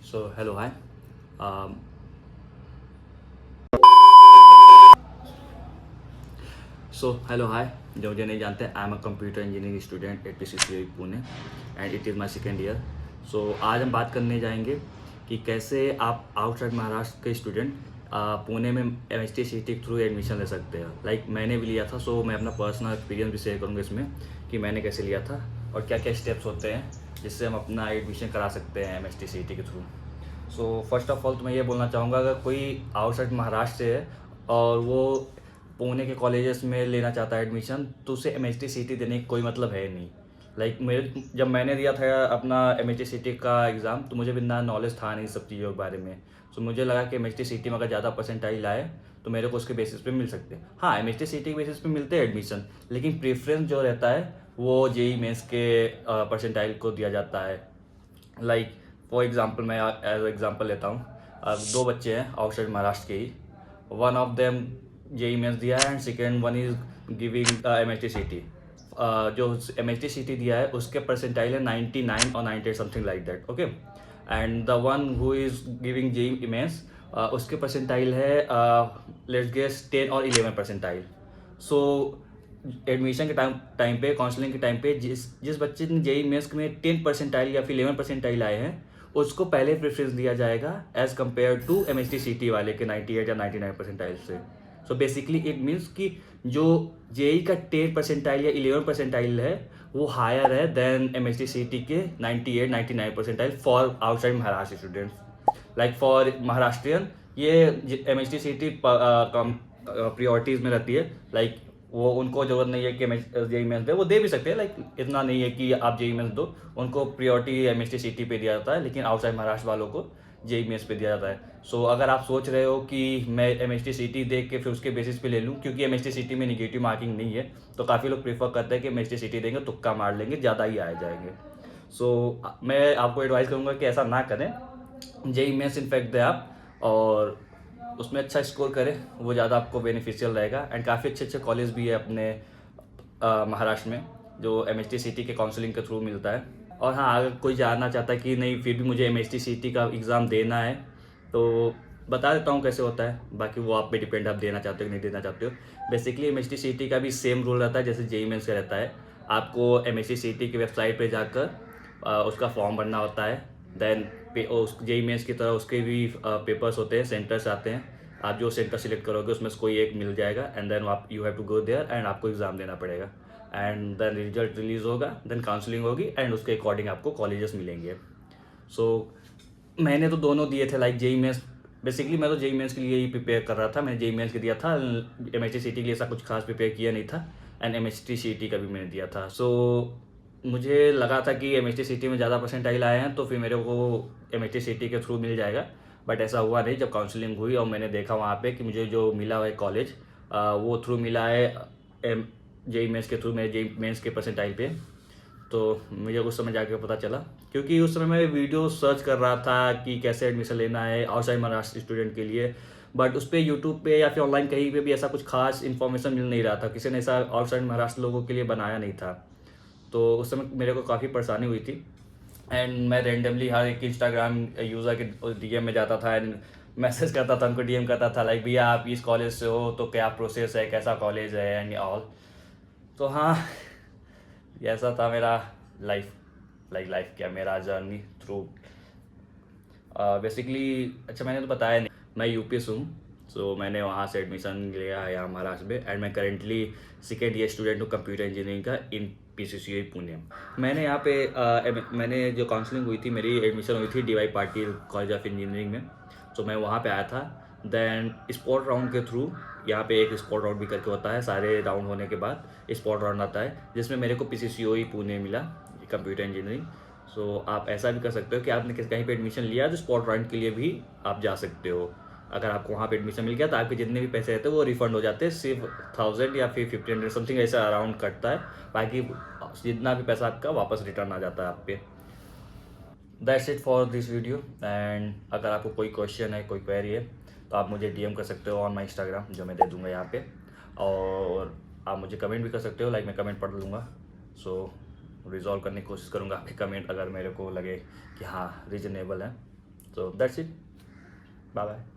So hello, hi. Um, hello, hi. जो मुझे नहीं जानते, I am a computer engineering student at PCCI Pune and it is my second year. So आज हम बात करने जाएंगे कि कैसे आप आउटसाइड महाराष्ट्र के स्टूडेंट पुणे में MST CET के थ्रू एडमिशन ले सकते हैं. मैंने भी लिया था, सो मैं अपना पर्सनल एक्सपीरियंस भी शेयर करूँगा इसमें कि मैंने कैसे लिया था और क्या क्या स्टेप्स होते हैं जिससे हम अपना एडमिशन करा सकते हैं MST CET के through. So first of all तो मैं ये बोलना चाहूँगा, अगर कोई आउटसाइड महाराष्ट्र से है और वो पुणे के कॉलेजेस में लेना चाहता है एडमिशन, तो उसे MST CET देने का कोई मतलब है नहीं. मेरे जब मैंने दिया था अपना MST CET का एग्ज़ाम, तो मुझे भी इतना नॉलेज था नहीं सब चीज़ों के बारे में. सो मुझे लगा कि MST CET में अगर ज़्यादा परसेंटाइल आए तो मेरे को उसके बेसिस पे मिल सकते हैं. हाँ, MST CET के बेसिस पे मिलते हैं एडमिशन, लेकिन प्रेफरेंस जो रहता है वो JEE मेंस के परसेंटाइल को दिया जाता है. फॉर एग्जांपल मैं एज एग्जांपल लेता हूँ. दो बच्चे हैं आउटसाइड महाराष्ट्र के ही. One of them JEE mains दिया है and second one is giving MST CET. जो MST CET दिया है उसके परसेंटाइल है 99 और 98 something like that. Okay. And the one who is giving JEE mains, उसके परसेंटाइल है लेट्स गेस 10 और 11 परसेंटाइल. सो एडमिशन के टाइम पे, काउंसलिंग के टाइम पे जिस जिस बच्चे ने JEE मेंस में 10 परसेंटाइल या फिर 11 परसेंटाइल आए हैं, उसको पहले प्रेफरेंस दिया जाएगा as compared to MST CET वाले के 98 या 99 परसेंटाइल से. सो बेसिकली इट मीन्स कि जो JEE का 10 परसेंटाइल या 11 परसेंटाइल है वो हायर है देन MST CET के 98 99 percentile for outside Maharashtra students. For Maharashtrian ये MST CET प्रियोरिटीज में रहती है. वो उनको ज़रूरत नहीं है कि JEE मेंस दे, वो दे भी सकते हैं. इतना नहीं है कि आप JEE मेंस दो, उनको प्रियोरिटी MST CET पे दिया जाता है, लेकिन आउटसाइड महाराष्ट्र वालों को JEE मेंस पे दिया जाता है. सो अगर आप सोच रहे हो कि मैं MST CET देख के फिर उसके बेसिस पे ले लूँ, क्योंकि MST CET में निगेटिव मार्किंग नहीं है, तो काफ़ी लोग प्रेफर करते हैं कि MST CET देंगे, तुक्का मार लेंगे, ज़्यादा ही आ जाएंगे. मैं आपको एडवाइस करूँगा कि ऐसा ना करें. JEE मेंस इनफैक्ट दें आप, और उसमें अच्छा स्कोर करें, वो ज़्यादा आपको बेनिफिशियल रहेगा. एंड काफ़ी अच्छे अच्छे कॉलेज भी है अपने महाराष्ट्र में जो MST CET के काउंसलिंग के थ्रू मिलता है. और हाँ, अगर कोई जानना चाहता है कि नहीं फिर भी मुझे MST CET का एग्ज़ाम देना है, तो बता देता हूँ कैसे होता है. बाकी वो आप पे डिपेंड, आप देना चाहते हो नहीं देना चाहते हो. बेसिकली MST CET का भी सेम रूल रहता है जैसे JEE मेंस का रहता है. आपको MST CET की वेबसाइट पे जाकर उसका फॉर्म भरना होता है. देन उस JEE मेंस की तरह उसके भी पेपर्स होते हैं, सेंटर्स आते हैं. आप जो सेंटर सिलेक्ट करोगे उसमें से कोई एक मिल जाएगा एंड देन आप you have to go there and आपको एग्ज़ाम देना पड़ेगा. एंड देन रिजल्ट रिलीज होगा, देन काउंसलिंग होगी एंड उसके अकॉर्डिंग आपको कॉलेजेस मिलेंगे. सो मैंने तो दोनों दिए थे. JEE मेंस बेसिकली मैं तो JEE मेंस के लिए ही प्रिपेयर कर रहा था. मैंने JEE मेंस के दिया था, MST CET के लिए ऐसा कुछ खास प्रिपेयर किया नहीं था. एंड MST CET का भी मैंने दिया था. मुझे लगा था कि MST CET में ज़्यादा परसेंटाइल आए हैं तो फिर मेरे को MST CET के थ्रू मिल जाएगा. बट ऐसा हुआ नहीं. जब काउंसलिंग हुई और मैंने देखा वहाँ पे कि मुझे जो मिला हुआ है कॉलेज, वो थ्रू मिला है JEE मेंस के थ्रू, मेरे JEE मेंस के परसेंटाइल पे. तो मुझे उस समय जाके पता चला, क्योंकि उस समय मैं वीडियो सर्च कर रहा था कि कैसे एडमिशन लेना है आउटसाइड महाराष्ट्र स्टूडेंट के लिए. बट उस पर यूट्यूब पे या फिर ऑनलाइन कहीं पे भी ऐसा कुछ खास इन्फॉर्मेशन मिल नहीं रहा था. किसी ने ऐसा आउटसाइड महाराष्ट्र लोगों के लिए बनाया नहीं था. तो उस समय मेरे को काफ़ी परेशानी हुई थी. एंड मैं रेंडमली हर एक इंस्टाग्राम यूज़र के DM में जाता था एंड मैसेज करता था, उनको DM करता था भैया आप इस कॉलेज से हो तो क्या प्रोसेस है, कैसा कॉलेज है एंड ऑल. तो हाँ, ये ऐसा था मेरा लाइफ. लाइफ क्या, मेरा जर्नी थ्रू बेसिकली. अच्छा, मैंने तो बताया नहीं, मैं यूपी से हूँ. सो मैंने वहाँ से एडमिशन लिया है यहाँ महाराष्ट्र में. एंड मैं करेंटली सेकेंड ईयर स्टूडेंट हूँ कंप्यूटर इंजीनियरिंग का इन PCCI पुणे. मैंने यहाँ पे मैंने जो काउंसलिंग हुई थी, मेरी एडमिशन हुई थी DY Patil college of engineering में. सो मैं वहाँ पे आया था. देन स्पॉट राउंड के थ्रू, यहाँ पे एक स्पॉट राउंड भी करके होता है, सारे राउंड होने के बाद स्पॉट राउंड आता है जिसमें मेरे को PCCI पुणे मिला कंप्यूटर इंजीनियरिंग. सो आप ऐसा भी कर सकते हो कि आपने कहीं पे एडमिशन लिया तो स्पॉट राउंड के लिए भी आप जा सकते हो. अगर आपको वहाँ पे एडमिशन मिल गया तो आपके जितने भी पैसे रहते हैं वो रिफंड हो जाते हैं. सिर्फ 1000 या फिर 1500 समथिंग ऐसा अराउंड कटता है. बाकी जितना भी पैसा आपका वापस रिटर्न आ जाता है आप पे. That's it for this video. And अगर आपको कोई क्वेश्चन है, कोई क्वेरी है, तो आप मुझे DM कर सकते हो ऑन माई इंस्टाग्राम, जो मैं दे दूँगा यहाँ पे. और आप मुझे कमेंट भी कर सकते हो, मैं कमेंट पढ़ लूँगा. रिजॉल्व करने की कोशिश करूँगा आपके कमेंट, अगर मेरे को लगे कि हाँ रीजनेबल है. So that's it. Bye bye.